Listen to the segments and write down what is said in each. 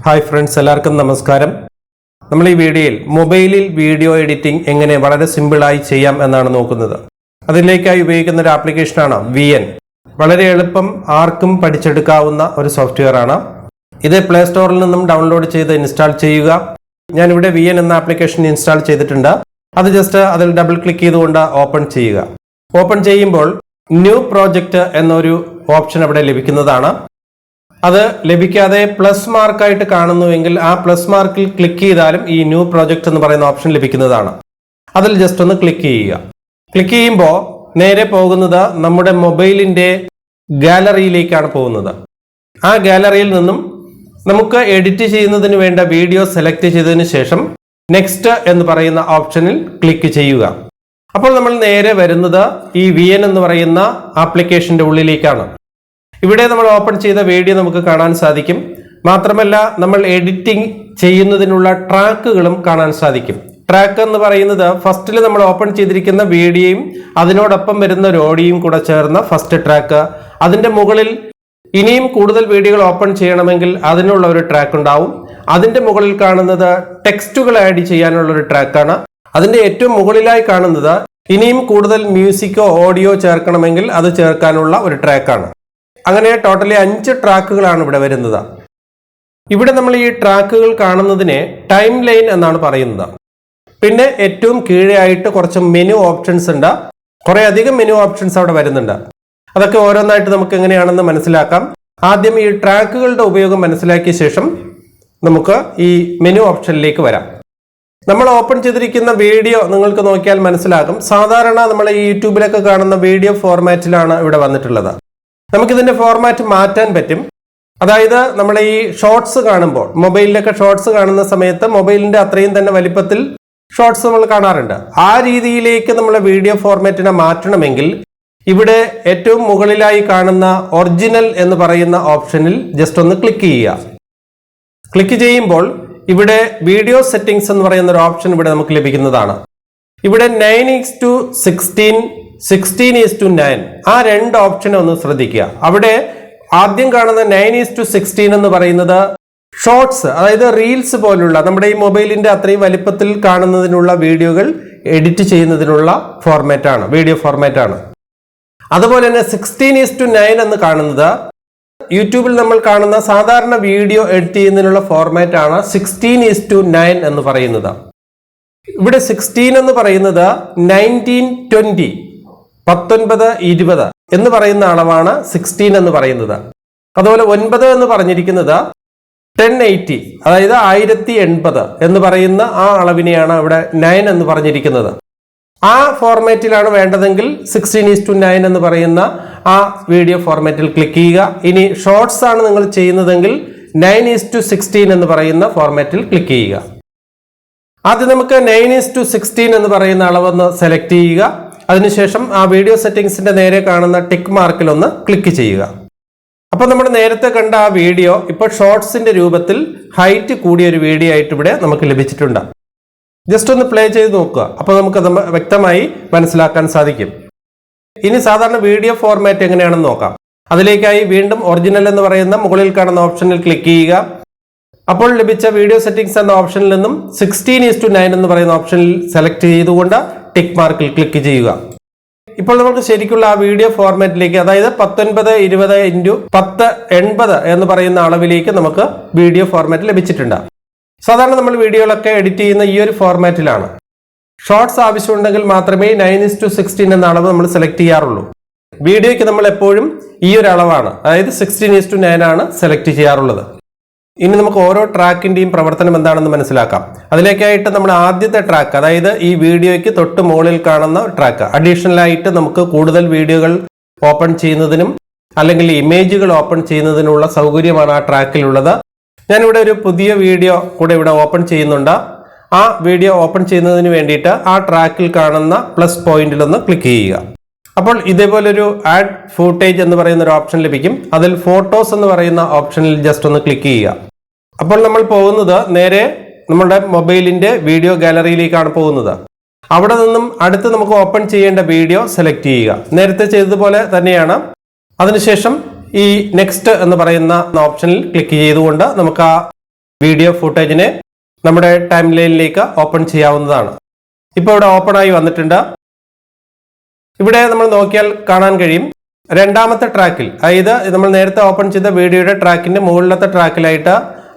Hi friends, എല്ലാവർക്കും നമസ്കാരം. നമ്മൾ ഈ വീഡിയോയിൽ മൊബൈലിൽ വീഡിയോ എഡിറ്റിംഗ് എങ്ങനെ വളരെ സിമ്പിളായി ചെയ്യാം എന്നാണ് നോക്കുന്നത്. അതിലേക്കായി ഉപയോഗിക്കുന്ന ഒരു ആപ്ലിക്കേഷനാണ് VN. വളരെ എളുപ്പം ആർക്കും പഠിച്ചെടുക്കാവുന്ന ഒരു സോഫ്റ്റ്വെയർ ആണ് ഇത്. പ്ലേ സ്റ്റോറിൽ നിന്നും ഡൗൺലോഡ് ചെയ്ത് ഇൻസ്റ്റാൾ ചെയ്യുക. ഞാനിവിടെ VN എന്ന ആപ്ലിക്കേഷൻ ഇൻസ്റ്റാൾ ചെയ്തിട്ടുണ്ട്. അത് ജസ്റ്റ് അതിൽ ഡബിൾ ക്ലിക്ക് ചെയ്തുകൊണ്ട് ഓപ്പൺ ചെയ്യുക. ഓപ്പൺ ചെയ്യുമ്പോൾ ന്യൂ പ്രോജക്റ്റ് എന്നൊരു ഓപ്ഷൻ അവിടെ ലഭിക്കുന്നതാണ്. അത് ലഭിക്കാതെ പ്ലസ് മാർക്കായിട്ട് കാണുന്നുവെങ്കിൽ ആ പ്ലസ് മാർക്കിൽ ക്ലിക്ക് ചെയ്താലും ഈ ന്യൂ പ്രോജക്റ്റ് എന്ന് പറയുന്ന ഓപ്ഷൻ ലഭിക്കുന്നതാണ്. അതിൽ ജസ്റ്റ് ഒന്ന് ക്ലിക്ക് ചെയ്യുക. ക്ലിക്ക് ചെയ്യുമ്പോൾ നേരെ പോകുന്നത് നമ്മുടെ മൊബൈലിന്റെ ഗാലറിയിലേക്കാണ് പോകുന്നത്. ആ ഗാലറിയിൽ നിന്നും നമുക്ക് എഡിറ്റ് ചെയ്യുന്നതിന് വേണ്ട വീഡിയോ സെലക്ട് ചെയ്തതിന് ശേഷം നെക്സ്റ്റ് എന്ന് പറയുന്ന ഓപ്ഷനിൽ ക്ലിക്ക് ചെയ്യുക. അപ്പോൾ നമ്മൾ നേരെ വരുന്നത് ഈ VN എന്ന് പറയുന്ന ആപ്ലിക്കേഷന്റെ ഉള്ളിലേക്കാണ്. ഇവിടെ നമ്മൾ ഓപ്പൺ ചെയ്ത വീഡിയോ നമുക്ക് കാണാൻ സാധിക്കും. മാത്രമല്ല നമ്മൾ എഡിറ്റിംഗ് ചെയ്യുന്നതിനുള്ള ട്രാക്കുകളും കാണാൻ സാധിക്കും. ട്രാക്ക് എന്ന് പറയുന്നത് ഫസ്റ്റിൽ നമ്മൾ ഓപ്പൺ ചെയ്തിരിക്കുന്ന വീഡിയോയും അതിനോടൊപ്പം വരുന്ന ഒരു ഓഡിയോയും കൂടെ ചേർന്ന ഫസ്റ്റ് ട്രാക്ക്. അതിന്റെ മുകളിൽ ഇനിയും കൂടുതൽ വീഡിയോകൾ ഓപ്പൺ ചെയ്യണമെങ്കിൽ അതിനുള്ള ഒരു ട്രാക്ക് ഉണ്ടാവും. അതിന്റെ മുകളിൽ കാണുന്നത് ടെക്സ്റ്റുകൾ ആഡ് ചെയ്യാനുള്ള ഒരു ട്രാക്കാണ്. അതിന്റെ ഏറ്റവും മുകളിലായി കാണുന്നത് ഇനിയും കൂടുതൽ മ്യൂസിക്കോ ഓഡിയോ ചേർക്കണമെങ്കിൽ അത് ചേർക്കാനുള്ള ഒരു ട്രാക്കാണ്. അങ്ങനെ ടോട്ടലി 5 ട്രാക്കുകളാണ് ഇവിടെ വരുന്നത്. ഇവിടെ നമ്മൾ ഈ ട്രാക്കുകൾ കാണുന്നതിനെ ടൈം ലൈൻ എന്നാണ് പറയുന്നത്. പിന്നെ ഏറ്റവും കീഴെയായിട്ട് കുറച്ച് മെനു ഓപ്ഷൻസ് ഉണ്ട്. കുറെ അധികം മെനു ഓപ്ഷൻസ് അവിടെ വരുന്നുണ്ട്. അതൊക്കെ ഓരോന്നായിട്ട് നമുക്ക് എങ്ങനെയാണെന്ന് മനസ്സിലാക്കാം. ആദ്യം ഈ ട്രാക്കുകളുടെ ഉപയോഗം മനസ്സിലാക്കിയ ശേഷം നമുക്ക് ഈ മെനു ഓപ്ഷനിലേക്ക് വരാം. നമ്മൾ ഓപ്പൺ ചെയ്തിരിക്കുന്ന വീഡിയോ നിങ്ങൾക്ക് നോക്കിയാൽ മനസ്സിലാകും. സാധാരണ നമ്മൾ ഈ യൂട്യൂബിലൊക്കെ കാണുന്ന വീഡിയോ ഫോർമാറ്റിലാണ് ഇവിടെ വന്നിട്ടുള്ളത്. നമുക്കിതിന്റെ ഫോർമാറ്റ് മാറ്റാൻ പറ്റും. അതായത് നമ്മൾ ഈ ഷോർട്സ് കാണുമ്പോൾ, മൊബൈലിലൊക്കെ ഷോർട്സ് കാണുന്ന സമയത്ത് മൊബൈലിന്റെ അത്രയും തന്നെ വലിപ്പത്തിൽ ഷോർട്സ് നമ്മൾ കാണാറുണ്ട്. ആ രീതിയിലേക്ക് നമ്മൾ വീഡിയോ ഫോർമാറ്റിനെ മാറ്റണമെങ്കിൽ ഇവിടെ ഏറ്റവും മുകളിലായി കാണുന്ന ഒറിജിനൽ എന്ന് പറയുന്ന ഓപ്ഷനിൽ ജസ്റ്റ് ഒന്ന് ക്ലിക്ക് ചെയ്യുക. ക്ലിക്ക് ചെയ്യുമ്പോൾ ഇവിടെ വീഡിയോ സെറ്റിംഗ്സ് എന്ന് പറയുന്ന ഒരു ഓപ്ഷൻ ഇവിടെ നമുക്ക് ലഭിക്കുന്നതാണ്. ഇവിടെ 9:16 16:9 ആ 2 ഓപ്ഷൻ ഒന്ന് ശ്രദ്ധിക്കുക. അവിടെ ആദ്യം കാണുന്ന 9:16 എന്ന് പറയുന്നത് ഷോർട്സ്, അതായത് റീൽസ് പോലുള്ള നമ്മുടെ ഈ മൊബൈലിന്റെ അത്രയും വലിപ്പത്തിൽ കാണുന്നതിനുള്ള വീഡിയോകൾ എഡിറ്റ് ചെയ്യുന്നതിനുള്ള ഫോർമാറ്റാണ്, വീഡിയോ ഫോർമാറ്റാണ്. അതുപോലെ തന്നെ 16:9 എന്ന് കാണുന്നത് യൂട്യൂബിൽ നമ്മൾ കാണുന്ന സാധാരണ വീഡിയോ എഡിറ്റ് ചെയ്യുന്നതിനുള്ള ഫോർമാറ്റ് ആണ് 16:9 എന്ന് പറയുന്നത്. ഇവിടെ 16 എന്ന് പറയുന്നത് 1920 1920 എന്ന് പറയുന്ന അളവാണ് 16 എന്ന് പറയുന്നത്. അതുപോലെ 9 എന്ന് പറഞ്ഞിരിക്കുന്നത് 1080, അതായത് 1080 എന്ന് പറയുന്ന ആ അളവിനെയാണ് ഇവിടെ 9 എന്ന് പറഞ്ഞിരിക്കുന്നത്. ആ ഫോർമാറ്റിലാണ് വേണ്ടതെങ്കിൽ 16:9 എന്ന് പറയുന്ന ആ വീഡിയോ ഫോർമാറ്റിൽ ക്ലിക്ക് ചെയ്യുക. ഇനി ഷോർട്സ് ആണ് നിങ്ങൾ ചെയ്യുന്നതെങ്കിൽ 9:16 എന്ന് പറയുന്ന ഫോർമാറ്റിൽ ക്ലിക്ക് ചെയ്യുക. ആദ്യം നമുക്ക് 9:16 എന്ന് പറയുന്ന അളവൊന്ന് സെലക്ട് ചെയ്യുക. അതിനുശേഷം ആ വീഡിയോ സെറ്റിംഗ്സിന്റെ നേരെ കാണുന്ന ടിക്ക് മാർക്കിൽ ഒന്ന് ക്ലിക്ക് ചെയ്യുക. അപ്പോൾ നമ്മൾ നേരത്തെ കണ്ട ആ വീഡിയോ ഇപ്പോൾ ഷോർട്സിന്റെ രൂപത്തിൽ ഹൈറ്റ് കൂടിയ ഒരു വീഡിയോ ആയിട്ട് ഇവിടെ നമുക്ക് ലഭിച്ചിട്ടുണ്ട്. ജസ്റ്റ് ഒന്ന് പ്ലേ ചെയ്ത് നോക്കുക. അപ്പോൾ നമുക്ക് വ്യക്തമായി മനസ്സിലാക്കാൻ സാധിക്കും. ഇനി സാധാരണ വീഡിയോ ഫോർമാറ്റ് എങ്ങനെയാണെന്ന് നോക്കാം. അതിലേക്കായി വീണ്ടും ഒറിജിനൽ എന്ന് പറയുന്ന മുകളിൽ കാണുന്ന ഓപ്ഷനിൽ ക്ലിക്ക് ചെയ്യുക. അപ്പോൾ ലഭിച്ച വീഡിയോ സെറ്റിംഗ്സ് എന്ന ഓപ്ഷനിൽ നിന്നും 16:9 എന്ന് പറയുന്ന ഓപ്ഷനിൽ സെലക്ട് ചെയ്തുകൊണ്ട് ടിക്ക് മാർക്കിൽ ക്ലിക്ക് ചെയ്യുക. ഇപ്പോൾ നമുക്ക് ശരിക്കുള്ള ആ വീഡിയോ ഫോർമാറ്റിലേക്ക്, അതായത് 1920 × 1080 എന്ന് പറയുന്ന അളവിലേക്ക് നമുക്ക് വീഡിയോ ഫോർമാറ്റ് ലഭിച്ചിട്ടുണ്ട്. സാധാരണ നമ്മൾ വീഡിയോകളൊക്കെ എഡിറ്റ് ചെയ്യുന്ന ഈ ഒരു ഫോർമാറ്റിലാണ്. ഷോർട്സ് ആവശ്യമുണ്ടെങ്കിൽ മാത്രമേ 9:16 എന്ന അളവ് നമ്മൾ സെലക്ട് ചെയ്യാറുള്ളൂ. വീഡിയോയ്ക്ക് നമ്മൾ എപ്പോഴും ഈ ഒരു അളവാണ്, അതായത് 16:9 ആണ് സെലക്ട് ചെയ്യാറുള്ളത്. ഇനി നമുക്ക് ഓരോ ട്രാക്കിന്റെയും പ്രവർത്തനം എന്താണെന്ന് മനസ്സിലാക്കാം. അതിലേക്കായിട്ട് നമ്മൾ ആദ്യത്തെ ട്രാക്ക്, അതായത് ഈ വീഡിയോയ്ക്ക് തൊട്ട് മുകളിൽ കാണുന്ന ട്രാക്ക്, അഡീഷണൽ ആയിട്ട് നമുക്ക് കൂടുതൽ വീഡിയോകൾ ഓപ്പൺ ചെയ്യുന്നതിനും അല്ലെങ്കിൽ ഇമേജുകൾ ഓപ്പൺ ചെയ്യുന്നതിനുള്ള സൗകര്യമാണ് ആ ട്രാക്കിലുള്ളത്. ഞാനിവിടെ ഒരു പുതിയ വീഡിയോ കൂടെ ഇവിടെ ഓപ്പൺ ചെയ്യുന്നുണ്ട്. ആ വീഡിയോ ഓപ്പൺ ചെയ്യുന്നതിന് വേണ്ടിയിട്ട് ആ ട്രാക്കിൽ കാണുന്ന പ്ലസ് പോയിന്റിലൊന്ന് ക്ലിക്ക് ചെയ്യുക. അപ്പോൾ ഇതേപോലൊരു ആഡ് ഫൂട്ടേജ് എന്ന് പറയുന്ന ഒരു ഓപ്ഷൻ ലഭിക്കും. അതിൽ ഫോട്ടോസ് എന്ന് പറയുന്ന ഓപ്ഷനിൽ ജസ്റ്റ് ഒന്ന് ക്ലിക്ക് ചെയ്യുക. അപ്പോൾ നമ്മൾ പോകുന്നത് നേരെ നമ്മുടെ മൊബൈലിന്റെ വീഡിയോ ഗാലറിയിലേക്കാണ് പോകുന്നത്. അവിടെ നിന്നും അടുത്ത് നമുക്ക് ഓപ്പൺ ചെയ്യേണ്ട വീഡിയോ സെലക്ട് ചെയ്യുക. നേരത്തെ ചെയ്തതുപോലെ തന്നെയാണ്. അതിനുശേഷം ഈ നെക്സ്റ്റ് എന്ന് പറയുന്ന ഓപ്ഷനിൽ ക്ലിക്ക് ചെയ്തുകൊണ്ട് നമുക്ക് ആ വീഡിയോ ഫുട്ടേജിനെ നമ്മുടെ ടൈം ലൈനിലേക്ക് ഓപ്പൺ ചെയ്യാവുന്നതാണ്. ഇപ്പോൾ ഇവിടെ ഓപ്പൺ ആയി വന്നിട്ടുണ്ട്. ഇവിടെ നമ്മൾ നോക്കിയാൽ കാണാൻ കഴിയും രണ്ടാമത്തെ ട്രാക്കിൽ, അതായത് നമ്മൾ നേരത്തെ ഓപ്പൺ ചെയ്ത വീഡിയോയുടെ ട്രാക്കിന്റെ മുകളിലത്തെ ട്രാക്കിലായിട്ട്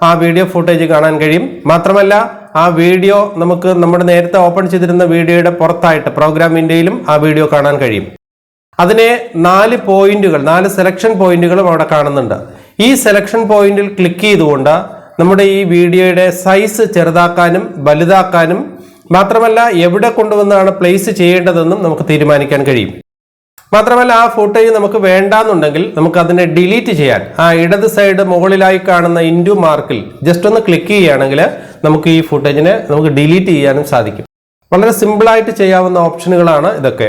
ആ വീഡിയോ ഫുട്ടേജ് കാണാൻ കഴിയും. മാത്രമല്ല ആ വീഡിയോ നമുക്ക് നമ്മുടെ നേരത്തെ ഓപ്പൺ ചെയ്തിരുന്ന വീഡിയോയുടെ പുറത്തായിട്ട് പ്രോഗ്രാം വിൻഡോയിലും ആ വീഡിയോ കാണാൻ കഴിയും. അതിനെ 4 പോയിന്റുകൾ, 4 സെലക്ഷൻ പോയിന്റുകളും അവിടെ കാണുന്നുണ്ട്. ഈ സെലക്ഷൻ പോയിന്റിൽ ക്ലിക്ക് ചെയ്തുകൊണ്ട് നമ്മുടെ ഈ വീഡിയോയുടെ സൈസ് ചെറുതാക്കാനും വലുതാക്കാനും മാത്രമല്ല എവിടെ കൊണ്ടുവന്നാണ് പ്ലേസ് ചെയ്യേണ്ടതെന്നും നമുക്ക് തീരുമാനിക്കാൻ കഴിയും. മാത്രമല്ല ആ ഫുട്ടേജ് നമുക്ക് വേണ്ടാന്നുണ്ടെങ്കിൽ നമുക്ക് അതിനെ ഡിലീറ്റ് ചെയ്യാൻ ആ ഇടത് സൈഡ് മുകളിലായി കാണുന്ന ഇൻഡു മാർക്കിൽ ജസ്റ്റ് ഒന്ന് ക്ലിക്ക് ചെയ്യുകയാണെങ്കിൽ നമുക്ക് ഈ ഫുട്ടേജിനെ നമുക്ക് ഡിലീറ്റ് ചെയ്യാനും സാധിക്കും. വളരെ സിമ്പിളായിട്ട് ചെയ്യാവുന്ന ഓപ്ഷനുകളാണ് ഇതൊക്കെ.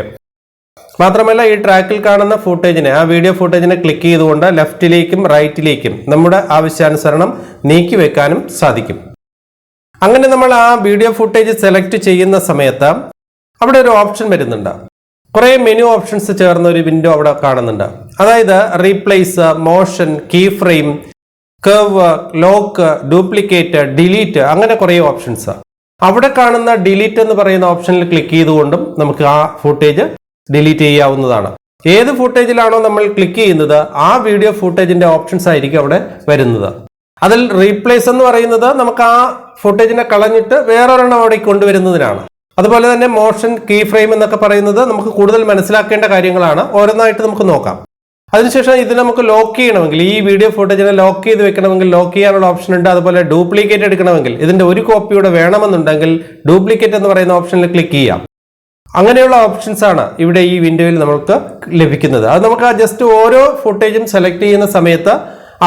മാത്രമല്ല ഈ ട്രാക്കിൽ കാണുന്ന ഫുട്ടേജിനെ, ആ വീഡിയോ ഫുട്ടേജിനെ ക്ലിക്ക് ചെയ്തുകൊണ്ട് ലെഫ്റ്റിലേക്കും റൈറ്റിലേക്കും നമ്മുടെ ആവശ്യാനുസരണം നീക്കി വെക്കാനും സാധിക്കും. അങ്ങനെ നമ്മൾ ആ വീഡിയോ ഫുട്ടേജ് സെലക്ട് ചെയ്യുന്ന സമയത്ത് അവിടെ ഒരു ഓപ്ഷൻ വരുന്നുണ്ട്. കുറെ മെനു ഓപ്ഷൻസ് ചേർന്ന ഒരു വിൻഡോ അവിടെ കാണുന്നുണ്ട്. അതായത് replace, motion, key frame, curve, lock, duplicate, delete, അങ്ങനെ കുറെ ഓപ്ഷൻസ്. അവിടെ കാണുന്ന ഡിലീറ്റ് എന്ന് പറയുന്ന ഓപ്ഷനിൽ ക്ലിക്ക് ചെയ്തുകൊണ്ടും നമുക്ക് ആ ഫുട്ടേജ് ഡിലീറ്റ് ചെയ്യാവുന്നതാണ്. ഏത് ഫുട്ടേജിലാണോ നമ്മൾ ക്ലിക്ക് ചെയ്യുന്നത് ആ വീഡിയോ ഫുട്ടേജിന്റെ ഓപ്ഷൻസ് ആയിരിക്കും അവിടെ വരുന്നത്. അതിൽ റീപ്ലേസ് എന്ന് പറയുന്നത് നമുക്ക് ആ ഫുട്ടേജിനെ കളഞ്ഞിട്ട് വേറൊരെണ്ണം അവിടെ കൊണ്ടുവരുന്നതിനാണ്. അതുപോലെ തന്നെ മോഷൻ, കീ ഫ്രെയിം എന്നൊക്കെ പറയുന്നത് നമുക്ക് കൂടുതൽ മനസ്സിലാക്കേണ്ട കാര്യങ്ങളാണ്. ഓരോന്നായിട്ട് നമുക്ക് നോക്കാം. അതിനുശേഷം ഇത് നമുക്ക് ലോക്ക് ചെയ്യണമെങ്കിൽ, ഈ വീഡിയോ ഫുട്ടേജിനെ ലോക്ക് ചെയ്ത് വെക്കണമെങ്കിൽ ലോക്ക് ചെയ്യാനുള്ള ഓപ്ഷൻ ഉണ്ട്. അതുപോലെ ഡ്യൂപ്ലിക്കേറ്റ് എടുക്കണമെങ്കിൽ, ഇതിന്റെ ഒരു കോപ്പിയുടെ വേണമെന്നുണ്ടെങ്കിൽ ഡ്യൂപ്ലിക്കേറ്റ് എന്ന് പറയുന്ന ഓപ്ഷനിൽ ക്ലിക്ക് ചെയ്യാം. അങ്ങനെയുള്ള ഓപ്ഷൻസ് ആണ് ഇവിടെ ഈ വിൻഡോയിൽ നമുക്ക് ലഭിക്കുന്നത്. അത് നമുക്ക് ജസ്റ്റ് ഓരോ ഫുട്ടേജും സെലക്ട് ചെയ്യുന്ന സമയത്ത്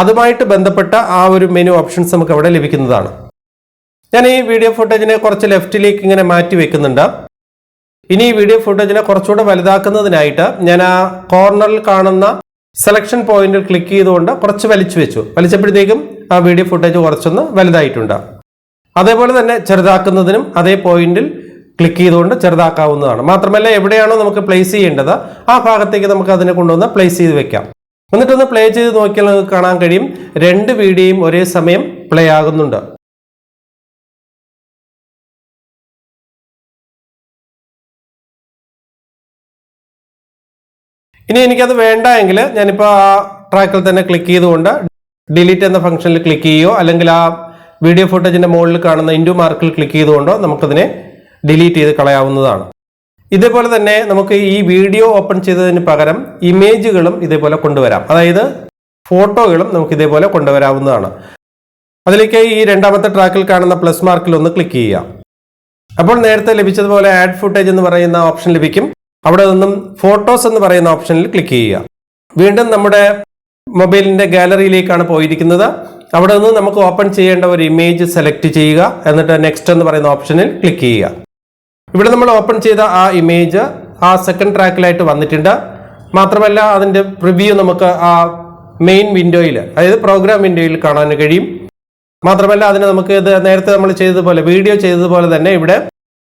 അതുമായിട്ട് ബന്ധപ്പെട്ട ആ ഒരു മെനു ഓപ്ഷൻസ് നമുക്ക് അവിടെ ലഭിക്കുന്നതാണ്. ഞാൻ ഈ വീഡിയോ ഫുട്ടേജിനെ കുറച്ച് ലെഫ്റ്റിലേക്ക് ഇങ്ങനെ മാറ്റി വെക്കുന്നുണ്ട്. ഇനി ഈ വീഡിയോ ഫുട്ടേജിനെ കുറച്ചുകൂടെ വലുതാക്കുന്നതിനായിട്ട് ഞാൻ ആ കോർണറിൽ കാണുന്ന സെലക്ഷൻ പോയിന്റിൽ ക്ലിക്ക് ചെയ്തുകൊണ്ട് കുറച്ച് വലിച്ചു വെച്ചു. വലിച്ചപ്പോഴത്തേക്കും ആ വീഡിയോ ഫുട്ടേജ് കുറച്ചൊന്ന് വലുതായിട്ടുണ്ട്. അതേപോലെ തന്നെ ചെറുതാക്കുന്നതിനും അതേ പോയിന്റിൽ ക്ലിക്ക് ചെയ്തുകൊണ്ട് ചെറുതാക്കാവുന്നതാണ്. മാത്രമല്ല എവിടെയാണോ നമുക്ക് പ്ലേസ് ചെയ്യേണ്ടത് ആ ഭാഗത്തേക്ക് നമുക്ക് അതിനെ കൊണ്ടുവന്ന് പ്ലേസ് ചെയ്ത് വെക്കാം. എന്നിട്ടൊന്ന് പ്ലേ ചെയ്ത് നോക്കിയാൽ നമുക്ക് കാണാൻ കഴിയും 2 വീഡിയോയും ഒരേ സമയം പ്ലേ ആകുന്നുണ്ട്. ഇനി എനിക്കത് വേണ്ട എങ്കിൽ ഞാനിപ്പോൾ ആ ട്രാക്കിൽ തന്നെ ക്ലിക്ക് ചെയ്തുകൊണ്ട് ഡിലീറ്റ് എന്ന ഫംഗ്ഷനിൽ ക്ലിക്ക് ചെയ്യുകയോ അല്ലെങ്കിൽ ആ വീഡിയോ ഫുട്ടേജിന്റെ മുകളിൽ കാണുന്ന ഇൻഡു മാർക്കിൽ ക്ലിക്ക് ചെയ്തുകൊണ്ടോ നമുക്കതിനെ ഡിലീറ്റ് ചെയ്ത് കളയാവുന്നതാണ്. ഇതേപോലെ തന്നെ നമുക്ക് ഈ വീഡിയോ ഓപ്പൺ ചെയ്തതിന് പകരം ഇമേജുകളും ഇതേപോലെ കൊണ്ടുവരാം. അതായത് ഫോട്ടോകളും നമുക്ക് ഇതേപോലെ കൊണ്ടുവരാവുന്നതാണ്. അതിലേക്ക് ഈ രണ്ടാമത്തെ ട്രാക്കിൽ കാണുന്ന പ്ലസ് മാർക്കിൽ ഒന്ന് ക്ലിക്ക് ചെയ്യാം. അപ്പോൾ നേരത്തെ ലഭിച്ചതുപോലെ ആഡ് ഫുട്ടേജ് എന്ന് പറയുന്ന ഓപ്ഷൻ ലഭിക്കും. അവിടെ നിന്നും ഫോട്ടോസ് എന്ന് പറയുന്ന ഓപ്ഷനിൽ ക്ലിക്ക് ചെയ്യുക. വീണ്ടും നമ്മുടെ മൊബൈലിന്റെ ഗാലറിയിലേക്കാണ് പോയിരിക്കുന്നത്. അവിടെ നിന്ന് നമുക്ക് ഓപ്പൺ ചെയ്യേണ്ട ഒരു ഇമേജ് സെലക്ട് ചെയ്യുക. എന്നിട്ട് നെക്സ്റ്റ് എന്ന് പറയുന്ന ഓപ്ഷനിൽ ക്ലിക്ക് ചെയ്യുക. ഇവിടെ നമ്മൾ ഓപ്പൺ ചെയ്ത ആ ഇമേജ് ആ സെക്കൻഡ് ട്രാക്കിലായിട്ട് വന്നിട്ടുണ്ട്. മാത്രമല്ല അതിന്റെ പ്രിവ്യൂ നമുക്ക് ആ മെയിൻ വിൻഡോയിൽ, അതായത് പ്രോഗ്രാം വിൻഡോയിൽ കാണാൻ കഴിയും. മാത്രമല്ല അതിന് നമുക്ക് ഇത് നേരത്തെ നമ്മൾ ചെയ്തതുപോലെ വീഡിയോ ചെയ്തതുപോലെ തന്നെ ഇവിടെ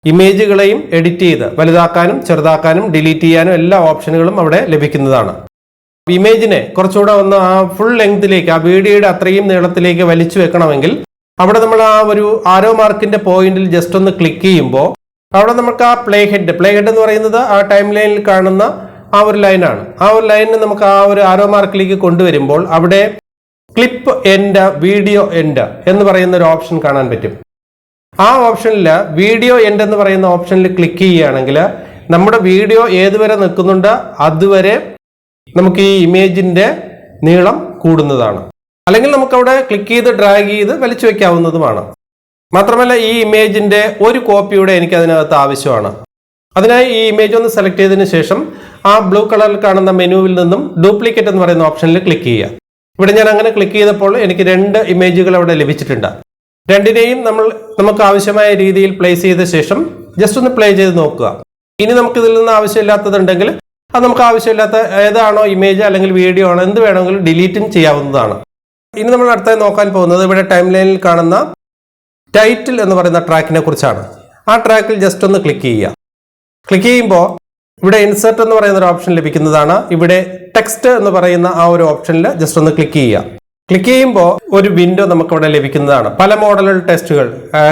ഇമേജുകളെയും എഡിറ്റ് ചെയ്ത് വലുതാക്കാനും ചെറുതാക്കാനും ഡിലീറ്റ് ചെയ്യാനും എല്ലാ ഓപ്ഷനുകളും അവിടെ ലഭിക്കുന്നതാണ്. ഇമേജിനെ കുറച്ചുകൂടെ ഒന്ന് ആ ഫുൾ ലെങ്തിലേക്ക്, ആ വീഡിയോയുടെ അത്രയും നീളത്തിലേക്ക് വലിച്ചു വെക്കണമെങ്കിൽ അവിടെ നമ്മൾ ആ ഒരു ആരോ മാർക്കിന്റെ പോയിന്റിൽ ജസ്റ്റ് ഒന്ന് ക്ലിക്ക് ചെയ്യുമ്പോൾ അവിടെ നമുക്ക് ആ പ്ലേ ഹെഡ് എന്ന് പറയുന്നത് ആ ടൈം ലൈനിൽ കാണുന്ന ആ ഒരു ലൈനാണ്. ആ ഒരു ലൈനിന് നമുക്ക് ആ ഒരു ആരോ മാർക്കിലേക്ക് കൊണ്ടുവരുമ്പോൾ അവിടെ ക്ലിപ്പ് എൻഡ്, വീഡിയോ എൻഡ് എന്ന് പറയുന്ന ഒരു ഓപ്ഷൻ കാണാൻ പറ്റും. ആ ഓപ്ഷനിൽ വീഡിയോ എൻഡ് എന്ന് പറയുന്ന ഓപ്ഷനിൽ ക്ലിക്ക് ചെയ്യുകയാണെങ്കിൽ നമ്മുടെ വീഡിയോ ഏതുവരെ നിൽക്കുന്നുണ്ട് അതുവരെ നമുക്ക് ഈ ഇമേജിന്റെ നീളം കൂടുന്നതാണ്. അല്ലെങ്കിൽ നമുക്ക് അവിടെ ക്ലിക്ക് ചെയ്ത് ഡ്രാഗ് ചെയ്ത് വലിച്ചു വെക്കാവുന്നതുമാണ്. മാത്രമല്ല ഈ ഇമേജിന്റെ ഒരു കോപ്പിയുടെ എനിക്ക് അതിനകത്ത് ആവശ്യമാണ്. അതിനായി ഈ ഇമേജ് ഒന്ന് സെലക്ട് ചെയ്തതിന് ശേഷം ആ ബ്ലൂ കളറിൽ കാണുന്ന മെനുവിൽ നിന്നും ഡ്യൂപ്ലിക്കേറ്റ് എന്ന് പറയുന്ന ഓപ്ഷനിൽ ക്ലിക്ക് ചെയ്യുക. ഇവിടെ ഞാൻ അങ്ങനെ ക്ലിക്ക് ചെയ്തപ്പോൾ എനിക്ക് 2 ഇമേജുകൾ അവിടെ ലഭിച്ചിട്ടുണ്ട്. രണ്ടിനെയും നമുക്ക് ആവശ്യമായ രീതിയിൽ പ്ലേസ് ചെയ്ത ശേഷം ജസ്റ്റ് ഒന്ന് പ്ലേ ചെയ്ത് നോക്കുക. ഇനി നമുക്ക് ഇതിൽ നിന്ന് ആവശ്യമില്ലാത്തതുണ്ടെങ്കിൽ അത് നമുക്ക് ആവശ്യമില്ലാത്ത ഏതാണോ ഇമേജ് അല്ലെങ്കിൽ വീഡിയോ ആണോ എന്ത് വേണമെങ്കിലും ഡിലീറ്റും ചെയ്യാവുന്നതാണ്. ഇനി നമ്മൾ അടുത്തായി നോക്കാൻ പോകുന്നത് ഇവിടെ ടൈം ലൈനിൽ കാണുന്ന ടൈറ്റിൽ എന്ന് പറയുന്ന ട്രാക്കിനെ കുറിച്ചാണ്. ആ ട്രാക്കിൽ ജസ്റ്റ് ഒന്ന് ക്ലിക്ക് ചെയ്യുക. ക്ലിക്ക് ചെയ്യുമ്പോൾ ഇവിടെ ഇൻസേർട്ട് എന്ന് പറയുന്ന ഒരു ഓപ്ഷൻ ലഭിക്കുന്നതാണ്. ഇവിടെ ടെക്സ്റ്റ് എന്ന് പറയുന്ന ആ ഒരു ഓപ്ഷനിൽ ജസ്റ്റ് ഒന്ന് ക്ലിക്ക് ചെയ്യുക. ക്ലിക്ക് ചെയ്യുമ്പോൾ ഒരു വിൻഡോ നമുക്ക് ഇവിടെ ലഭിക്കുന്നതാണ്. പല മോഡൽ ടെക്സ്റ്റുകൾ,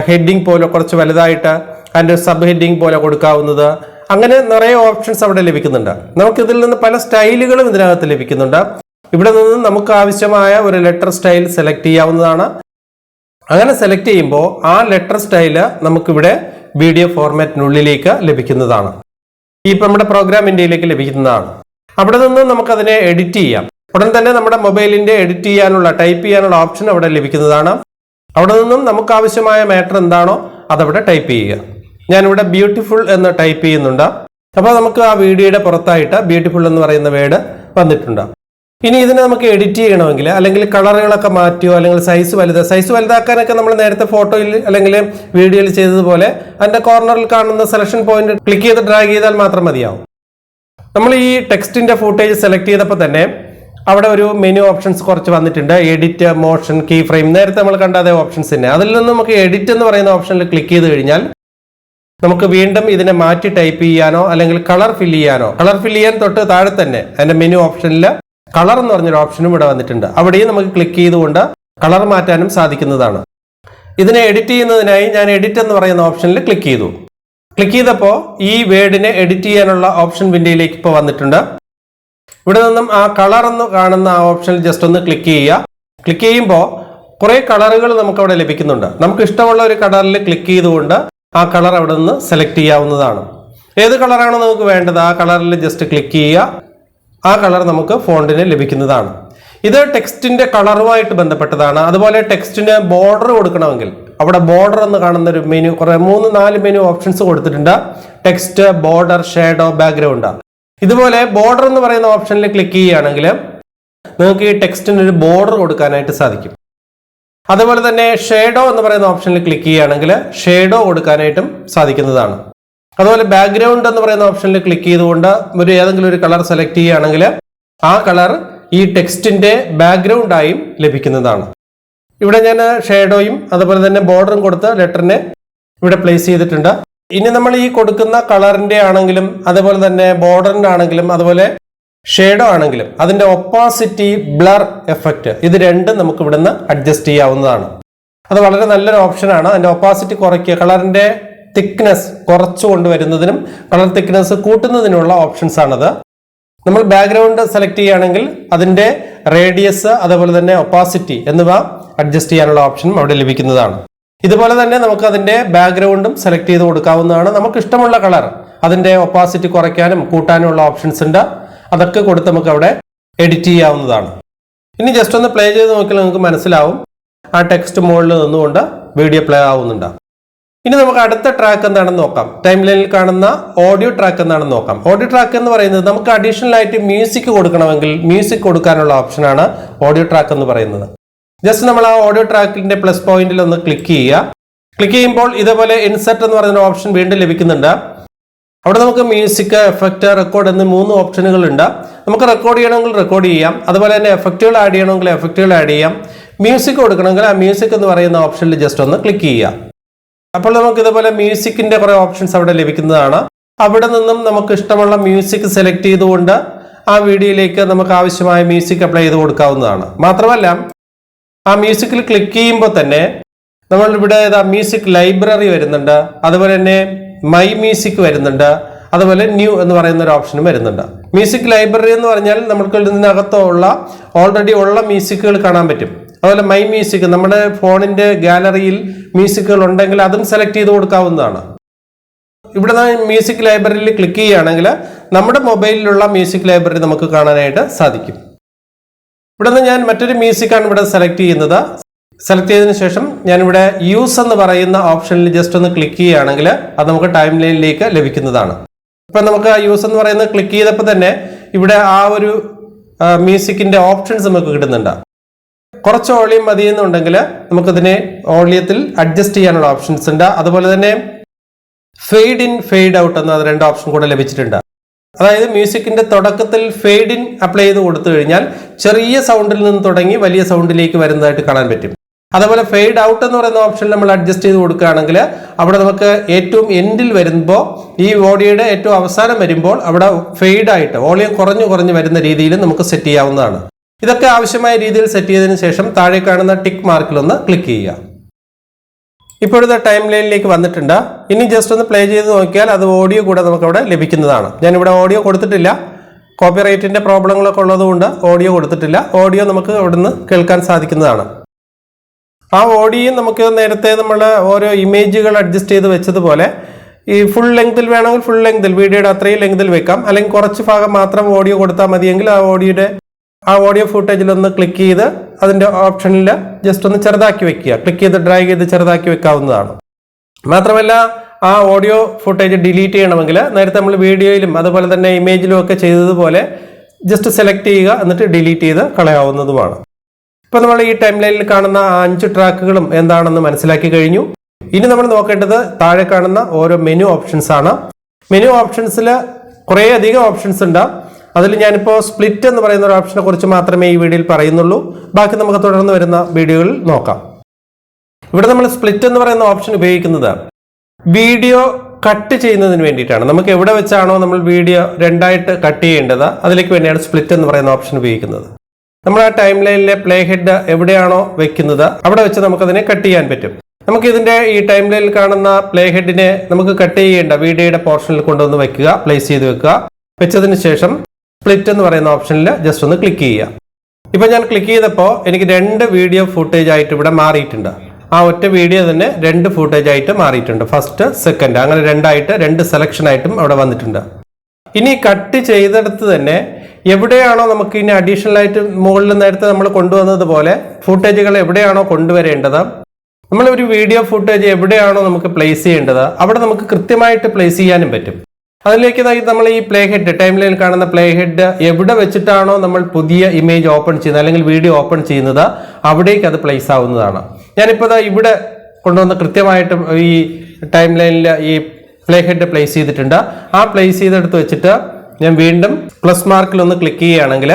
ഹെഡിങ് പോലെ കുറച്ച് വലുതായിട്ട് അതിൻ്റെ സബ് ഹെഡിങ് പോലെ കൊടുക്കാവുന്നത്, അങ്ങനെ നിറയെ ഓപ്ഷൻസ് അവിടെ ലഭിക്കുന്നുണ്ട്. നമുക്ക് ഇതിൽ നിന്ന് പല സ്റ്റൈലുകളും ഇതിനകത്ത് ലഭിക്കുന്നുണ്ട്. ഇവിടെ നിന്ന് നമുക്ക് ആവശ്യമായ ഒരു ലെറ്റർ സ്റ്റൈൽ സെലക്ട് ചെയ്യാവുന്നതാണ്. അങ്ങനെ സെലക്ട് ചെയ്യുമ്പോൾ ആ ലെറ്റർ സ്റ്റൈല് നമുക്കിവിടെ വീഡിയോ ഫോർമാറ്റിനുള്ളിലേക്ക് ലഭിക്കുന്നതാണ്. ഇപ്പം നമ്മുടെ പ്രോഗ്രാം ഇന്ത്യയിലേക്ക് ലഭിക്കുന്നതാണ്. അവിടെ നിന്ന് നമുക്കതിനെ എഡിറ്റ് ചെയ്യാം. ഉടൻ തന്നെ നമ്മുടെ മൊബൈലിന്റെ എഡിറ്റ് ചെയ്യാനുള്ള, ടൈപ്പ് ചെയ്യാനുള്ള ഓപ്ഷൻ അവിടെ ലഭിക്കുന്നതാണ്. അവിടെ നിന്നും നമുക്ക് ആവശ്യമായ മാറ്റർ എന്താണോ അതവിടെ ടൈപ്പ് ചെയ്യുക. ഞാനിവിടെ ബ്യൂട്ടിഫുൾ എന്ന് ടൈപ്പ് ചെയ്യുന്നുണ്ട്. അപ്പോൾ നമുക്ക് ആ വീഡിയോയുടെ പുറത്തായിട്ട് ബ്യൂട്ടിഫുൾ എന്ന് പറയുന്ന വേർഡ് വന്നിട്ടുണ്ട്. ഇനി ഇതിനെ നമുക്ക് എഡിറ്റ് ചെയ്യണമെങ്കിൽ, അല്ലെങ്കിൽ കളറുകളൊക്കെ മാറ്റിയോ, അല്ലെങ്കിൽ സൈസ് വലുതാക്കാനൊക്കെ നമ്മൾ നേരത്തെ ഫോട്ടോയിൽ അല്ലെങ്കിൽ വീഡിയോയിൽ ചെയ്തതുപോലെ അതിന്റെ കോർണറിൽ കാണുന്ന സെലക്ഷൻ പോയിന്റ് ക്ലിക്ക് ചെയ്ത് ഡ്രാഗ് ചെയ്താൽ മാത്രം മതിയാവും. നമ്മൾ ഈ ടെക്സ്റ്റിന്റെ ഫൂട്ടേജ് സെലക്ട് ചെയ്തപ്പോൾ തന്നെ അവിടെ ഒരു മെനു ഓപ്ഷൻസ് കുറച്ച് വന്നിട്ടുണ്ട്. എഡിറ്റ്, മോഷൻ, കീ ഫ്രെയിം, നേരത്തെ നമ്മൾ കണ്ട അതേ ഓപ്ഷൻസ് തന്നെ. അതിൽ നിന്ന് നമുക്ക് എഡിറ്റ് എന്ന് പറയുന്ന ഓപ്ഷനിൽ ക്ലിക്ക് ചെയ്ത് കഴിഞ്ഞാൽ നമുക്ക് വീണ്ടും ഇതിനെ മാറ്റി ടൈപ്പ് ചെയ്യാനോ അല്ലെങ്കിൽ കളർ ഫില്ല് ചെയ്യാൻ തൊട്ട് താഴെ തന്നെ അതിന്റെ മെനു ഓപ്ഷനിൽ കളർ എന്ന് പറഞ്ഞൊരു ഓപ്ഷനും ഇവിടെ വന്നിട്ടുണ്ട്. അവിടെയും നമുക്ക് ക്ലിക്ക് ചെയ്തുകൊണ്ട് കളർ മാറ്റാനും സാധിക്കുന്നതാണ്. ഇതിനെ എഡിറ്റ് ചെയ്യുന്നതിനായി ഞാൻ എഡിറ്റ് എന്ന് പറയുന്ന ഓപ്ഷനിൽ ക്ലിക്ക് ചെയ്തു. ക്ലിക്ക് ചെയ്തപ്പോൾ ഈ വേർഡിനെ എഡിറ്റ് ചെയ്യാനുള്ള ഓപ്ഷൻ വിൻഡോയിലേക്ക് ഇപ്പോൾ വന്നിട്ടുണ്ട്. ഇവിടെ നിന്നും ആ കളർ എന്ന് കാണുന്ന ആ ഓപ്ഷനിൽ ജസ്റ്റ് ഒന്ന് ക്ലിക്ക് ചെയ്യുക. ക്ലിക്ക് ചെയ്യുമ്പോൾ കുറേ കളറുകൾ നമുക്ക് അവിടെ ലഭിക്കുന്നുണ്ട്. നമുക്ക് ഇഷ്ടമുള്ള ഒരു കളറിൽ ക്ലിക്ക് ചെയ്തുകൊണ്ട് ആ കളർ അവിടെ നിന്ന് സെലക്ട് ചെയ്യാവുന്നതാണ്. ഏത് കളറാണോ നമുക്ക് വേണ്ടത് ആ കളറിൽ ജസ്റ്റ് ക്ലിക്ക് ചെയ്യുക. ആ കളർ നമുക്ക് ഫോണ്ടിന് ലഭിക്കുന്നതാണ്. ഇത് ടെക്സ്റ്റിന്റെ കളറുമായിട്ട് ബന്ധപ്പെട്ടതാണ്. അതുപോലെ ടെക്സ്റ്റിന് ബോർഡർ കൊടുക്കണമെങ്കിൽ അവിടെ ബോർഡർ എന്ന് കാണുന്ന ഒരു മെനു, കുറെ 3-4 മെനു ഓപ്ഷൻസ് കൊടുത്തിട്ടുണ്ട്. Text, border, shadow, background. ഇതുപോലെ ബോർഡർ എന്ന് പറയുന്ന ഓപ്ഷനിൽ ക്ലിക്ക് ചെയ്യുകയാണെങ്കിൽ നിങ്ങൾക്ക് ഈ ടെക്സ്റ്റിന് ഒരു ബോർഡർ കൊടുക്കാനായിട്ട് സാധിക്കും. അതുപോലെ തന്നെ ഷേഡോ എന്ന് പറയുന്ന ഓപ്ഷനിൽ ക്ലിക്ക് ചെയ്യുകയാണെങ്കിൽ ഷേഡോ കൊടുക്കാനായിട്ടും സാധിക്കുന്നതാണ്. അതുപോലെ ബാക്ക്ഗ്രൗണ്ട് എന്ന് പറയുന്ന ഓപ്ഷനിൽ ക്ലിക്ക് ചെയ്തുകൊണ്ട് ഏതെങ്കിലും ഒരു കളർ സെലക്ട് ചെയ്യുകയാണെങ്കിൽ ആ കളർ ഈ ടെക്സ്റ്റിന്റെ ബാക്ക്ഗ്രൗണ്ടായും ലഭിക്കുന്നതാണ്. ഇവിടെ ഞാൻ ഷേഡോയും അതുപോലെ തന്നെ ബോർഡറും കൊടുത്ത് ലെറ്ററിനെ ഇവിടെ പ്ലേസ് ചെയ്തിട്ടുണ്ട്. ഇനി നമ്മൾ ഈ കൊടുക്കുന്ന കളറിന്റെ ആണെങ്കിലും അതുപോലെ തന്നെ ബോർഡറിന്റെ ആണെങ്കിലും അതുപോലെ ഷേഡോ ആണെങ്കിലും അതിന്റെ ഒപ്പാസിറ്റി, ബ്ലർ എഫക്റ്റ്, ഇത് രണ്ടും നമുക്ക് ഇവിടുന്ന് അഡ്ജസ്റ്റ് ചെയ്യാവുന്നതാണ്. അത് വളരെ നല്ലൊരു ഓപ്ഷനാണ്. അതിന്റെ ഒപ്പാസിറ്റി കുറയ്ക്കുക, കളറിന്റെ തിക്നെസ് കുറച്ചു കൊണ്ടുവരുന്നതിനും കളർ തിക്നെസ് കൂട്ടുന്നതിനുള്ള ഓപ്ഷൻസ് ആണത്. നമ്മൾ ബാക്ക്ഗ്രൗണ്ട് സെലക്ട് ചെയ്യുകയാണെങ്കിൽ അതിന്റെ റേഡിയസ് അതുപോലെ തന്നെ ഒപ്പാസിറ്റി എന്നിവ അഡ്ജസ്റ്റ് ചെയ്യാനുള്ള ഓപ്ഷനും അവിടെ ലഭിക്കുന്നതാണ്. ഇതുപോലെ തന്നെ നമുക്ക് അതിന്റെ ബാക്ക്ഗ്രൗണ്ടും സെലക്ട് ചെയ്ത് കൊടുക്കാവുന്നതാണ്. നമുക്ക് ഇഷ്ടമുള്ള കളർ അതിന്റെ ഒപ്പാസിറ്റി കുറയ്ക്കാനും കൂട്ടാനുമുള്ള ഓപ്ഷൻസ് ഉണ്ട്. അതൊക്കെ കൊടുത്ത് നമുക്ക് അവിടെ എഡിറ്റ് ചെയ്യാവുന്നതാണ്. ഇനി ജസ്റ്റ് ഒന്ന് പ്ലേ ചെയ്ത് നോക്കിയാൽ നിങ്ങൾക്ക് മനസ്സിലാവും ആ ടെക്സ്റ്റ് മുകളിൽ നിന്നുകൊണ്ട് വീഡിയോ പ്ലേ ആവുന്നുണ്ട്. ഇനി നമുക്ക് അടുത്ത ട്രാക്ക് എന്താണെന്ന് നോക്കാം. ടൈം ലൈനിൽ കാണുന്ന ഓഡിയോ ട്രാക്ക് എന്താണെന്ന് നോക്കാം. ഓഡിയോ ട്രാക്ക് എന്ന് പറയുന്നത് നമുക്ക് അഡീഷണൽ ആയിട്ട് മ്യൂസിക് കൊടുക്കണമെങ്കിൽ മ്യൂസിക് കൊടുക്കാനുള്ള ഓപ്ഷനാണ് ഓഡിയോ ട്രാക്ക് എന്ന് പറയുന്നത്. ജസ്റ്റ് നമ്മൾ ആ ഓഡിയോ ട്രാക്കിന്റെ പ്ലസ് പോയിന്റിൽ ഒന്ന് ക്ലിക്ക് ചെയ്യുക. ക്ലിക്ക് ചെയ്യുമ്പോൾ ഇതേപോലെ ഇൻസെർട്ട് എന്ന് പറയുന്ന ഓപ്ഷൻ വീണ്ടും ലഭിക്കുന്നുണ്ട്. അവിടെ നമുക്ക് മ്യൂസിക്, എഫക്റ്റ്, റെക്കോർഡ് എന്നീ 3 ഓപ്ഷനുകൾ ഉണ്ട്. നമുക്ക് റെക്കോർഡ് ചെയ്യണമെങ്കിൽ റെക്കോർഡ് ചെയ്യാം. അതുപോലെ തന്നെ എഫക്റ്റുകൾ ആഡ് ചെയ്യണമെങ്കിൽ എഫക്റ്റുകൾ ആഡ് ചെയ്യാം. മ്യൂസിക് കൊടുക്കണമെങ്കിൽ ആ മ്യൂസിക് എന്ന് പറയുന്ന ഓപ്ഷനിൽ ജസ്റ്റ് ഒന്ന് ക്ലിക്ക് ചെയ്യുക. അപ്പോൾ നമുക്ക് ഇതുപോലെ മ്യൂസിക്കിന്റെ കുറെ ഓപ്ഷൻസ് അവിടെ ലഭിക്കുന്നതാണ്. അവിടെ നിന്നും നമുക്ക് ഇഷ്ടമുള്ള മ്യൂസിക് സെലക്ട് ചെയ്തുകൊണ്ട് ആ വീഡിയോയിലേക്ക് നമുക്ക് ആവശ്യമായ മ്യൂസിക് അപ്ലൈ ചെയ്ത് കൊടുക്കാവുന്നതാണ്. മാത്രമല്ല ആ മ്യൂസിക്കിൽ ക്ലിക്ക് ചെയ്യുമ്പോൾ തന്നെ നമ്മൾ ഇവിടെ മ്യൂസിക് ലൈബ്രറി വരുന്നുണ്ട്. അതുപോലെ തന്നെ മൈ മ്യൂസിക് വരുന്നുണ്ട്. അതുപോലെ ന്യൂ എന്ന് പറയുന്ന ഒരു ഓപ്ഷനും വരുന്നുണ്ട്. മ്യൂസിക് ലൈബ്രറി എന്ന് പറഞ്ഞാൽ നമുക്ക് ഇതിനകത്തുള്ള ഓൾറെഡി ഉള്ള മ്യൂസിക്കുകൾ കാണാൻ പറ്റും. അതുപോലെ മൈ മ്യൂസിക്, നമ്മുടെ ഫോണിന്റെ ഗാലറിയിൽ മ്യൂസിക്കുകൾ ഉണ്ടെങ്കിൽ അതും സെലക്ട് ചെയ്ത് കൊടുക്കാവുന്നതാണ്. ഇവിടെ മ്യൂസിക് ലൈബ്രറിയിൽ ക്ലിക്ക് ചെയ്യുകയാണെങ്കിൽ നമ്മുടെ മൊബൈലിലുള്ള മ്യൂസിക് ലൈബ്രറി നമുക്ക് കാണാനായിട്ട് സാധിക്കും. ഇവിടെ നിന്ന് ഞാൻ മറ്റൊരു മ്യൂസിക്കാണ് ഇവിടെ സെലക്ട് ചെയ്യുന്നത്. സെലക്ട് ചെയ്തതിനു ശേഷം ഞാനിവിടെ യൂസ് എന്ന് പറയുന്ന ഓപ്ഷനിൽ ജസ്റ്റ് ഒന്ന് ക്ലിക്ക് ചെയ്യുകയാണെങ്കിൽ അത് നമുക്ക് ടൈം ലൈനിലേക്ക് ലഭിക്കുന്നതാണ്. ഇപ്പൊ നമുക്ക് യൂസ് എന്ന് പറയുന്നത് ക്ലിക്ക് ചെയ്തപ്പോൾ തന്നെ ഇവിടെ ആ ഒരു മ്യൂസിക്കിന്റെ ഓപ്ഷൻസ് നമുക്ക് കിട്ടുന്നുണ്ട്. കുറച്ച് വോളിയം മതി എന്നുണ്ടെങ്കിൽ നമുക്കതിനെ വോളിയത്തിൽ അഡ്ജസ്റ്റ് ചെയ്യാനുള്ള ഓപ്ഷൻസ് ഉണ്ട്. അതുപോലെ തന്നെ ഫെയ്ഡ് ഇൻ, ഫെയ്ഡ് ഔട്ട് എന്ന 2 ഓപ്ഷൻ കൂടെ ലഭിച്ചിട്ടുണ്ട്. അതായത് മ്യൂസിക്കിന്റെ തുടക്കത്തിൽ ഫെയ്ഡ് ഇൻ അപ്ലൈ ചെയ്ത് കൊടുത്തു കഴിഞ്ഞാൽ ചെറിയ സൗണ്ടിൽ നിന്ന് തുടങ്ങി വലിയ സൗണ്ടിലേക്ക് വരുന്നതായിട്ട് കാണാൻ പറ്റും. അതുപോലെ ഫെയ്ഡ് ഔട്ട് എന്ന് പറയുന്ന ഓപ്ഷൻ നമ്മൾ അഡ്ജസ്റ്റ് ചെയ്ത് കൊടുക്കുകയാണെങ്കിൽ അവിടെ നമുക്ക് ഏറ്റവും എൻഡിൽ വരുമ്പോൾ ഈ ഓഡിയോയുടെ ഏറ്റവും അവസാനം വരുമ്പോൾ അവിടെ ഫെയ്ഡ് ആയിട്ട് വോളിയം കുറഞ്ഞു വരുന്ന രീതിയിൽ നമുക്ക് സെറ്റ് ചെയ്യാവുന്നതാണ്. ഇതൊക്കെ ആവശ്യമായ രീതിയിൽ സെറ്റ് ചെയ്തതിനു ശേഷം താഴെ കാണുന്ന ടിക്ക് മാർക്കിൽ ഒന്ന് ക്ലിക്ക് ചെയ്യുക. ഇപ്പോഴത്തെ ടൈം ലൈനിലേക്ക് വന്നിട്ടുണ്ട്. ഇനി ജസ്റ്റ് ഒന്ന് പ്ലേ ചെയ്ത് നോക്കിയാൽ അത് ഓഡിയോ കൂടെ നമുക്ക് അവിടെ ലഭിക്കുന്നതാണ്. ഞാനിവിടെ ഓഡിയോ കൊടുത്തിട്ടില്ല, കോപ്പിറൈറ്റിന്റെ പ്രോബ്ലങ്ങളൊക്കെ ഉള്ളതുകൊണ്ട് ഓഡിയോ കൊടുത്തിട്ടില്ല. ഓഡിയോ നമുക്ക് അവിടുന്ന് കേൾക്കാൻ സാധിക്കുന്നതാണ്. ആ ഓഡിയോ നമുക്ക് നേരത്തെ നമ്മൾ ഓരോ ഇമേജുകൾ അഡ്ജസ്റ്റ് ചെയ്ത് വെച്ചതുപോലെ ഈ ഫുൾ ലെങ്തിൽ വേണമെങ്കിൽ ഫുൾ ലെങ്തിൽ വീഡിയോയുടെ അത്രയും ലെങ്തിൽ വെക്കാം. അല്ലെങ്കിൽ കുറച്ച് ഭാഗം മാത്രം ഓഡിയോ കൊടുത്താൽ മതിയെങ്കിൽ ആ ഓഡിയോ ഫുട്ടേജിലൊന്ന് ക്ലിക്ക് ചെയ്ത് അതിൻ്റെ ഓപ്ഷനിൽ ജസ്റ്റ് ഒന്ന് ചെറുതാക്കി വെക്കുക. ക്ലിക്ക് ചെയ്ത് ഡ്രാഗ് ചെയ്ത് ചെറുതാക്കി വെക്കാവുന്നതാണ്. മാത്രമല്ല ആ ഓഡിയോ ഫുട്ടേജ് ഡിലീറ്റ് ചെയ്യണമെങ്കിൽ നേരത്തെ നമ്മൾ വീഡിയോയിലും അതുപോലെ തന്നെ ഇമേജിലും ഒക്കെ ചെയ്തതുപോലെ ജസ്റ്റ് സെലക്ട് ചെയ്യുക, എന്നിട്ട് ഡിലീറ്റ് ചെയ്ത് കളയാവുന്നതുമാണ്. ഇപ്പൊ നമ്മൾ ഈ ടൈം ലൈനിൽ കാണുന്ന 5 ട്രാക്കുകളും എന്താണെന്ന് മനസ്സിലാക്കി കഴിഞ്ഞു. ഇനി നമ്മൾ നോക്കേണ്ടത് താഴെ കാണുന്ന ഓരോ മെനു ഓപ്ഷൻസ് ആണ്. മെനു ഓപ്ഷൻസിൽ കുറേ അധികം ഓപ്ഷൻസ് ഉണ്ട്. അതിൽ ഞാനിപ്പോൾ സ്പ്ലിറ്റ് എന്ന് പറയുന്ന ഒരു ഓപ്ഷനെ കുറിച്ച് മാത്രമേ ഈ വീഡിയോയിൽ പറയുന്നുള്ളൂ. ബാക്കി നമുക്ക് തുടർന്ന് വരുന്ന വീഡിയോകളിൽ നോക്കാം. ഇവിടെ നമ്മൾ സ്പ്ലിറ്റ് എന്ന് പറയുന്ന ഓപ്ഷൻ ഉപയോഗിക്കുന്നത് വീഡിയോ കട്ട് ചെയ്യുന്നതിന് വേണ്ടിയിട്ടാണ്. നമുക്ക് എവിടെ വെച്ചാണോ നമ്മൾ വീഡിയോ രണ്ടായിട്ട് കട്ട് ചെയ്യേണ്ടത് അതിലേക്ക് വേണ്ടിയാണ് സ്പ്ലിറ്റ് എന്ന് പറയുന്ന ഓപ്ഷൻ ഉപയോഗിക്കുന്നത്. നമ്മൾ ആ ടൈം ലൈനിലെ പ്ലേ ഹെഡ് എവിടെയാണോ വെക്കുന്നത് അവിടെ വെച്ച് നമുക്കതിനെ കട്ട് ചെയ്യാൻ പറ്റും. നമുക്ക് ഇതിന്റെ ഈ ടൈം ലൈനിൽ കാണുന്ന പ്ലേ ഹെഡിനെ നമുക്ക് കട്ട് ചെയ്യേണ്ട വീഡിയോയുടെ പോർഷനിൽ കൊണ്ടുവന്ന് വെക്കുക, പ്ലേസ് ചെയ്ത് വെക്കുക. വെച്ചതിന് ശേഷം സ്പ്ലിറ്റ് എന്ന് പറയുന്ന ഓപ്ഷനിൽ ജസ്റ്റ് ഒന്ന് ക്ലിക്ക് ചെയ്യുക. ഇപ്പൊ ഞാൻ ക്ലിക്ക് ചെയ്തപ്പോൾ എനിക്ക് 2 വീഡിയോ ഫുട്ടേജ് ആയിട്ട് ഇവിടെ മാറിയിട്ടുണ്ട്. ആ ഒറ്റ വീഡിയോ തന്നെ 2 ഫുട്ടേജ് ആയിട്ട് മാറിയിട്ടുണ്ട്. ഫസ്റ്റ്, സെക്കൻഡ്, അങ്ങനെ 2 സെലക്ഷൻ ആയിട്ടും അവിടെ വന്നിട്ടുണ്ട്. ഇനി കട്ട് ചെയ്തെടുത്ത് തന്നെ എവിടെയാണോ നമുക്ക് ഇനി അഡീഷണൽ ആയിട്ട് മുകളിൽ നേരത്തെ നമ്മൾ കൊണ്ടുവന്നതുപോലെ ഫുട്ടേജുകൾ എവിടെയാണോ കൊണ്ടുവരേണ്ടത്, നമ്മൾ ഒരു വീഡിയോ ഫുട്ടേജ് എവിടെയാണോ നമുക്ക് പ്ലേസ് ചെയ്യേണ്ടത് അവിടെ നമുക്ക് കൃത്യമായിട്ട് പ്ലേസ് ചെയ്യാനും പറ്റും. അതിലേക്ക് നമ്മൾ ഈ പ്ലേ ഹെഡ്, ടൈം ലൈനിൽ കാണുന്ന പ്ലേ ഹെഡ് എവിടെ വെച്ചിട്ടാണോ നമ്മൾ പുതിയ ഇമേജ് ഓപ്പൺ ചെയ്യുന്നത് അല്ലെങ്കിൽ വീഡിയോ ഓപ്പൺ ചെയ്യുന്നത് അവിടേക്ക് അത് പ്ലേസ് ആവുന്നതാണ്. ഞാനിപ്പോൾ ഇവിടെ കൊണ്ടുവന്ന് കൃത്യമായിട്ട് ഈ ടൈം ലൈനിൽ ഈ പ്ലേ ഹെഡ് പ്ലേസ് ചെയ്തിട്ടുണ്ട്. ആ പ്ലേസ് ചെയ്തെടുത്ത് വെച്ചിട്ട് ഞാൻ വീണ്ടും പ്ലസ് മാർക്കിൽ ഒന്ന് ക്ലിക്ക് ചെയ്യുകയാണെങ്കിൽ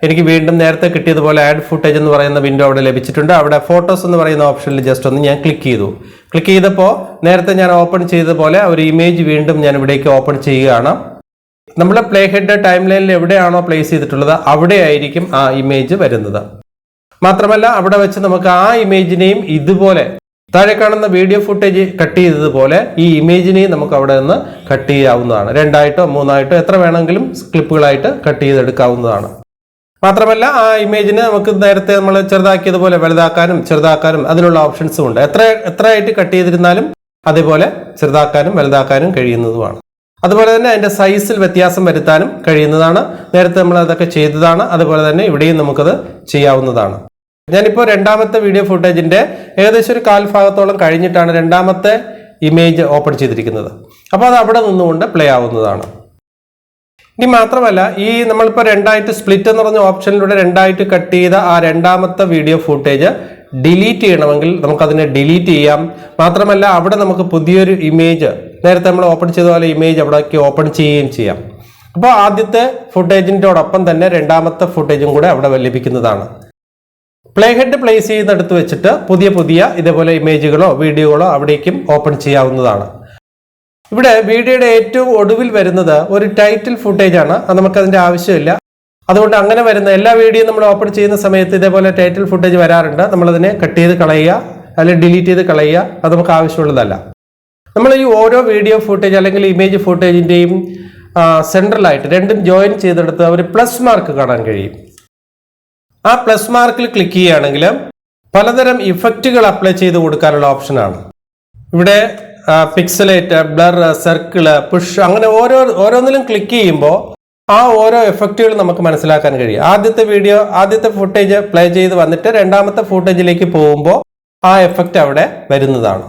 എനിക്ക് വീണ്ടും നേരത്തെ കിട്ടിയതുപോലെ ആഡ് ഫുട്ടേജ് എന്ന് പറയുന്ന വിൻഡോ അവിടെ ലഭിച്ചിട്ടുണ്ട്. അവിടെ ഫോട്ടോസ് എന്ന് പറയുന്ന ഓപ്ഷനിൽ ജസ്റ്റ് ഒന്ന് ഞാൻ ക്ലിക്ക് ചെയ്തു. ക്ലിക്ക് ചെയ്തപ്പോൾ നേരത്തെ ഞാൻ ഓപ്പൺ ചെയ്തതുപോലെ ഒരു ഇമേജ് വീണ്ടും ഞാൻ ഇവിടേക്ക് ഓപ്പൺ ചെയ്യുകയാണ്. നമ്മുടെ പ്ലേ ഹെഡ് ടൈം ലൈനിൽ എവിടെയാണോ പ്ലേസ് ചെയ്തിട്ടുള്ളത് അവിടെ ആയിരിക്കും ആ ഇമേജ് വരുന്നത്. മാത്രമല്ല അവിടെ വെച്ച് നമുക്ക് ആ ഇമേജിനെയും ഇതുപോലെ താഴെ കാണുന്ന വീഡിയോ ഫുട്ടേജ് കട്ട് ചെയ്തതുപോലെ ഈ ഇമേജിനെയും നമുക്ക് അവിടെ നിന്ന് കട്ട് ചെയ്യാവുന്നതാണ്. 2ആയിട്ടോ 3ആയിട്ടോ എത്ര വേണമെങ്കിലും ക്ലിപ്പുകളായിട്ട് കട്ട് ചെയ്തെടുക്കാവുന്നതാണ്. മാത്രമല്ല ആ ഇമേജിന് നമുക്ക് നേരത്തെ നമ്മൾ ചെറുതാക്കിയതുപോലെ വലുതാക്കാനും ചെറുതാക്കാനും അതിനുള്ള ഓപ്ഷൻസും ഉണ്ട്. എത്രയായിട്ട് കട്ട് ചെയ്തിരുന്നാലും അതേപോലെ ചെറുതാക്കാനും വലുതാക്കാനും കഴിയുന്നതുമാണ്. അതുപോലെ തന്നെ അതിന്റെ സൈസിൽ വ്യത്യാസം വരുത്താനും കഴിയുന്നതാണ്. നേരത്തെ നമ്മൾ അതൊക്കെ ചെയ്തതാണ്. അതുപോലെ തന്നെ ഇവിടെയും നമുക്കത് ചെയ്യാവുന്നതാണ്. ഞാനിപ്പോൾ 2ാമത്തെ വീഡിയോ ഫുട്ടേജിന്റെ ഏകദേശം ഒരു 1/4 ഭാഗത്തോളം കഴിഞ്ഞിട്ടാണ് 2ാമത്തെ ഇമേജ് ഓപ്പൺ ചെയ്തിരിക്കുന്നത്. അപ്പോൾ അത് അവിടെ നിന്നുകൊണ്ട് പ്ലേ ആവുന്നതാണ്. ഇനി മാത്രമല്ല ഈ നമ്മളിപ്പോൾ 2ആയിട്ട് സ്പ്ലിറ്റ് എന്ന് പറഞ്ഞ ഓപ്ഷനിലൂടെ 2ആയിട്ട് കട്ട് ചെയ്ത ആ 2ാമത്തെ വീഡിയോ ഫുട്ടേജ് ഡിലീറ്റ് ചെയ്യണമെങ്കിൽ നമുക്കതിനെ ഡിലീറ്റ് ചെയ്യാം. മാത്രമല്ല അവിടെ നമുക്ക് പുതിയൊരു ഇമേജ് നേരത്തെ നമ്മൾ ഓപ്പൺ ചെയ്ത പോലെ ഇമേജ് അവിടേക്ക് ഓപ്പൺ ചെയ്യുകയും ചെയ്യാം. അപ്പോൾ ആദ്യത്തെ ഫുട്ടേജിൻ്റെയോടൊപ്പം തന്നെ 2ാമത്തെ ഫുട്ടേജും കൂടെ അവിടെ ലഭിക്കുന്നതാണ്. പ്ലേ ഹെഡ് പ്ലേസ് ചെയ്യുന്നിടത്ത് വെച്ചിട്ട് പുതിയ ഇതേപോലെ ഇമേജുകളോ വീഡിയോകളോ അവിടേക്കും ഓപ്പൺ ചെയ്യാവുന്നതാണ്. ഇവിടെ വീഡിയോയുടെ ഏറ്റവും ഒടുവിൽ വരുന്നത് ഒരു ടൈറ്റിൽ ഫുട്ടേജ് ആണ്. അത് നമുക്കതിന്റെ ആവശ്യമില്ല. അതുകൊണ്ട് അങ്ങനെ വരുന്ന എല്ലാ വീഡിയോയും നമ്മൾ ഓപ്പൺ ചെയ്യുന്ന സമയത്ത് ഇതേപോലെ ടൈറ്റിൽ ഫുട്ടേജ് വരാറുണ്ട്. നമ്മളതിനെ കട്ട് ചെയ്ത് കളയുക അല്ലെങ്കിൽ ഡിലീറ്റ് ചെയ്ത് കളയുക. അത് നമുക്ക് ആവശ്യമുള്ളതല്ല. നമ്മൾ ഈ ഓരോ വീഡിയോ ഫുട്ടേജ് അല്ലെങ്കിൽ ഇമേജ് ഫുട്ടേജിന്റെയും സെൻട്രലായിട്ട് രണ്ടും ജോയിൻ ചെയ്തെടുത്ത് ഒരു പ്ലസ് മാർക്ക് കാണാൻ കഴിയും. ആ പ്ലസ് മാർക്കിൽ ക്ലിക്ക് ചെയ്യുകയാണെങ്കിൽ പലതരം ഇഫക്റ്റുകൾ അപ്ലൈ ചെയ്ത് കൊടുക്കാനുള്ള ഓപ്ഷനാണ്. ഇവിടെ പിക്സലേറ്റ്, ബ്ലർ, സർക്കിള്, പുഷ് അങ്ങനെ ഓരോന്നിലും ക്ലിക്ക് ചെയ്യുമ്പോൾ ആ ഓരോ എഫക്റ്റുകൾ നമുക്ക് മനസ്സിലാക്കാൻ കഴിയും. ആദ്യത്തെ ഫുട്ടേജ് പ്ലേ ചെയ്ത് വന്നിട്ട് 2ാമത്തെ ഫുട്ടേജിലേക്ക് പോകുമ്പോൾ ആ എഫക്റ്റ് അവിടെ വരുന്നതാണ്.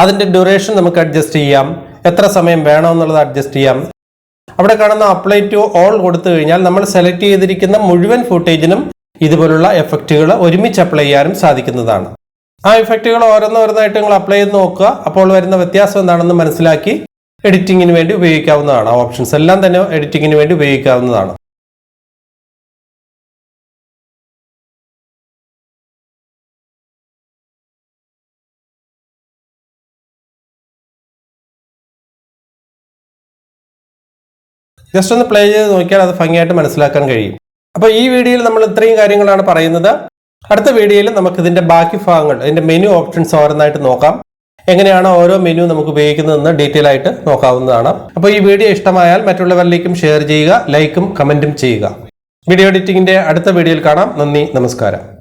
അതിന്റെ ഡ്യൂറേഷൻ നമുക്ക് അഡ്ജസ്റ്റ് ചെയ്യാം. എത്ര സമയം വേണമെന്നുള്ളത് അഡ്ജസ്റ്റ് ചെയ്യാം. അവിടെ കാണുന്ന അപ്ലൈ ടു ഓൾ കൊടുത്തു കഴിഞ്ഞാൽ നമ്മൾ സെലക്ട് ചെയ്തിരിക്കുന്ന മുഴുവൻ ഫുട്ടേജിനും ഇതുപോലുള്ള എഫക്റ്റുകൾ ഒരുമിച്ച് അപ്ലൈ ചെയ്യാനും സാധിക്കുന്നതാണ്. ആ ഇഫക്റ്റുകൾ ഓരോന്നായിട്ട് നിങ്ങൾ അപ്ലൈ ചെയ്ത് നോക്കുക. അപ്പോൾ വരുന്ന വ്യത്യാസം എന്താണെന്ന് മനസ്സിലാക്കി എഡിറ്റിങ്ങിന് വേണ്ടി ഉപയോഗിക്കാവുന്നതാണ്. ആ ഓപ്ഷൻസ് എല്ലാം തന്നെ എഡിറ്റിങ്ങിന് വേണ്ടി ഉപയോഗിക്കാവുന്നതാണ്. ജസ്റ്റ് ഒന്ന് പ്ലേ ചെയ്ത് നോക്കിയാൽ അത് ഭംഗിയായിട്ട് മനസ്സിലാക്കാൻ കഴിയും. അപ്പോൾ ഈ വീഡിയോയിൽ നമ്മൾ ഇത്രയും കാര്യങ്ങളാണ് പറയുന്നത്. അടുത്ത വീഡിയോയിൽ നമുക്ക് ഇതിന്റെ ബാക്കി ഭാഗങ്ങൾ, ഇതിന്റെ മെനു ഓപ്ഷൻസ് ഓരോന്നായിട്ട് നോക്കാം. എങ്ങനെയാണ് ഓരോ മെനു നമുക്ക് ഉപയോഗിക്കുന്നതെന്ന് ഡീറ്റെയിൽ ആയിട്ട് നോക്കാവുന്നതാണ്. അപ്പോൾ ഈ വീഡിയോ ഇഷ്ടമായാൽ മറ്റുള്ളവരിലേക്കും ഷെയർ ചെയ്യുക, ലൈക്കും കമന്റും ചെയ്യുക. വീഡിയോ എഡിറ്റിംഗിന്റെ അടുത്ത വീഡിയോയിൽ കാണാം. നന്ദി, നമസ്കാരം.